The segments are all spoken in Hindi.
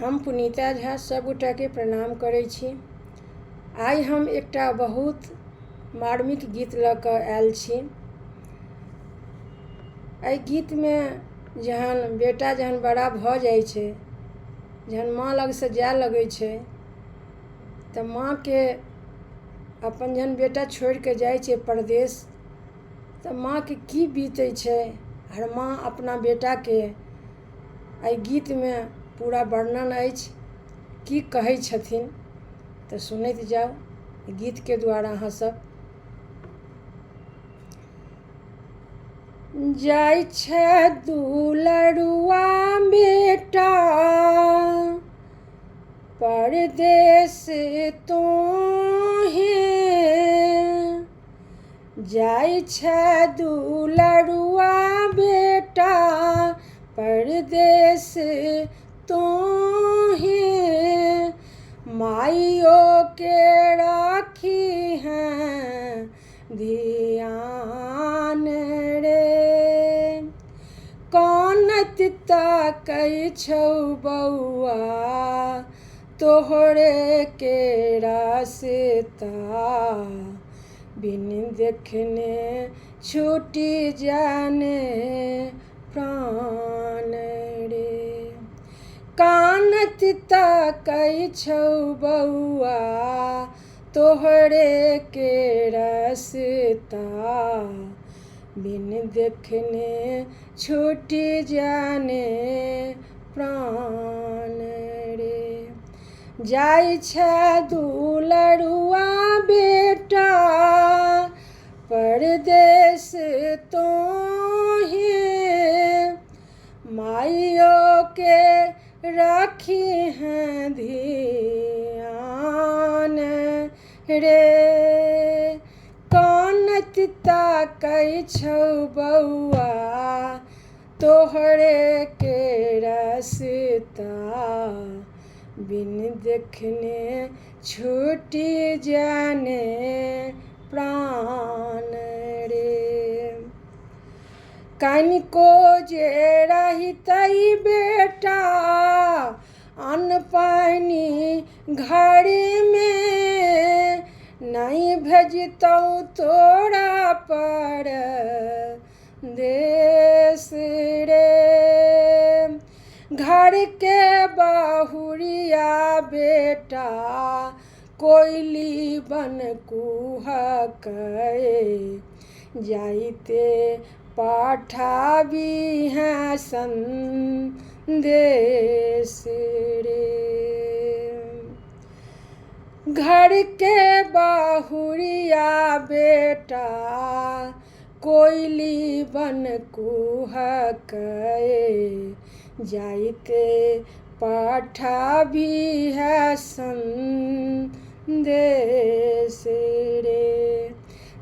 हम पुनीता झा सबगोटा के प्रणाम करै छी। आइ हम एकटा बहुत मार्मिक गीत लऽ कऽ आयल छी। एहि गीतमे जहन बेटा बड़ा भऽ जाइ छै, जहन माँ लगसँ जाय लगै छै, तऽ माँके अपन जहन बेटा छोड़ि कऽ जाइ छै परदेश, तऽ माँके की बीतै छै, हर माँ अपना बेटाके एहि गीतमे पूरा वर्णन अछि। की कहै छथिन तऽ सुनैत जाउ गीतके द्वारा अहाँ सब। जाइ छै दुलरुआ बेटा परदेश तोहें, जाइ छै दुलरुआ बेटा परदेश तोहें, माइयो के राखी हैं ध्यान रे। कानत ताकै छौ बौआ तोहरे के रास्ता, बिन देखने छूटी जाने प्राण रे। कानत ताकै छौ बौआ तोहरे के रास्ता, बिन देखने छूटी जाने प्राण रे। जाइ छै दुलरुआ बेटा परदेश तोहें, माइयो के राखी हैं ध्यान रे। कानत ताकै छौ बौआ तोहरे के रास्ता, बिन देखने छूटी जाने प्राण रे। कनिको जे रहितै बेटा अन्न पानि घरमे, नहि भेजतौ तोरा परदेश रे। घर के बहुरिया बेटा कोयली बन कुहकै, जाइते पठाबी हैं संदेश रे। घर के बहुरिया बेटा कोयली बन कुहकै, जाइते पठाबी है संदेश रे।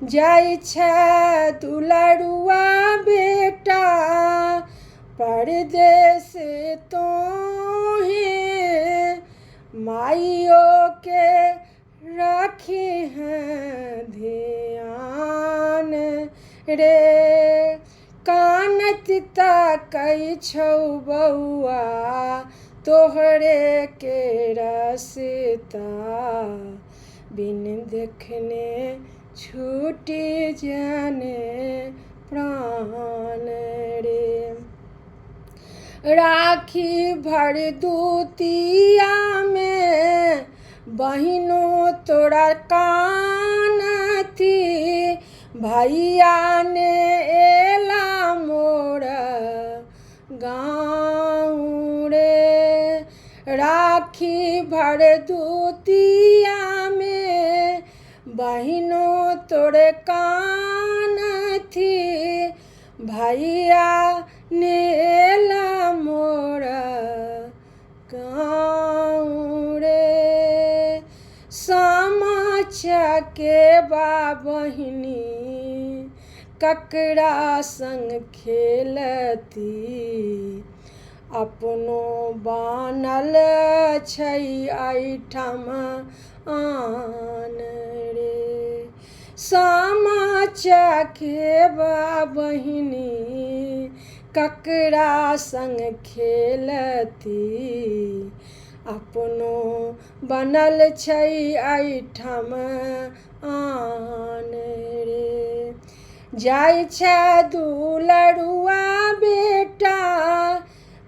जाइ छै दुलरुआ बेटा परदेश तोहें, माइयो के राखी हैं ध्यान रे। कानत ताकै छौ बौआ तोहरे के रास्ता, बिन देखने छूटी जाने प्राण रे। राखी भरदुतिया में बहिनो तोरा कानती, भैया ने एला मोर गाँव रे। राखी भरदुतिया में बहिनो तोरे कानती, भैया ने एला मोर गाँव रे। सामा चके बा बहिनी ककरा संग खेलती, अपनो बानल छै एहिठाम आन रे। सामा चकेबा बहिनी ककरा संग खेलती, अपनो बनल छै एहिठाम आन रे। जाइ छै दुलरुआ बेटा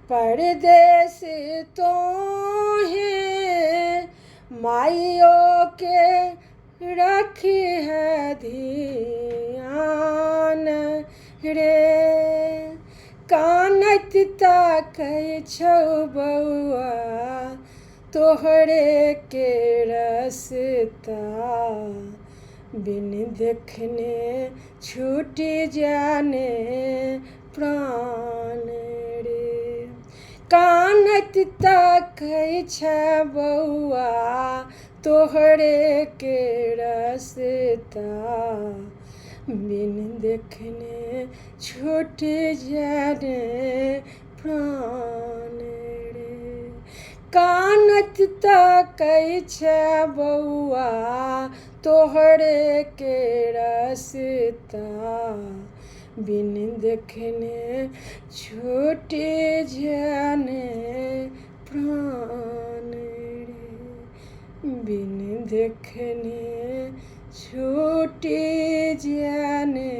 परदेस तोहे, माइयो के रखी है ध्यान रे। कानैत ताकै छौ बौआ तोहरे के रस्ता, बिन देखने छूटि जाने प्राण रे। कानैत ताकै छै बौआ तोहरे के रस्ता, बिन देखने छूटि जाने प्राण रे। कानैत ताकै छै बौआ तोहरे के रस्ता, बिन देखने छूटि जाने प्राण रे। बिन देखने छूटि जाने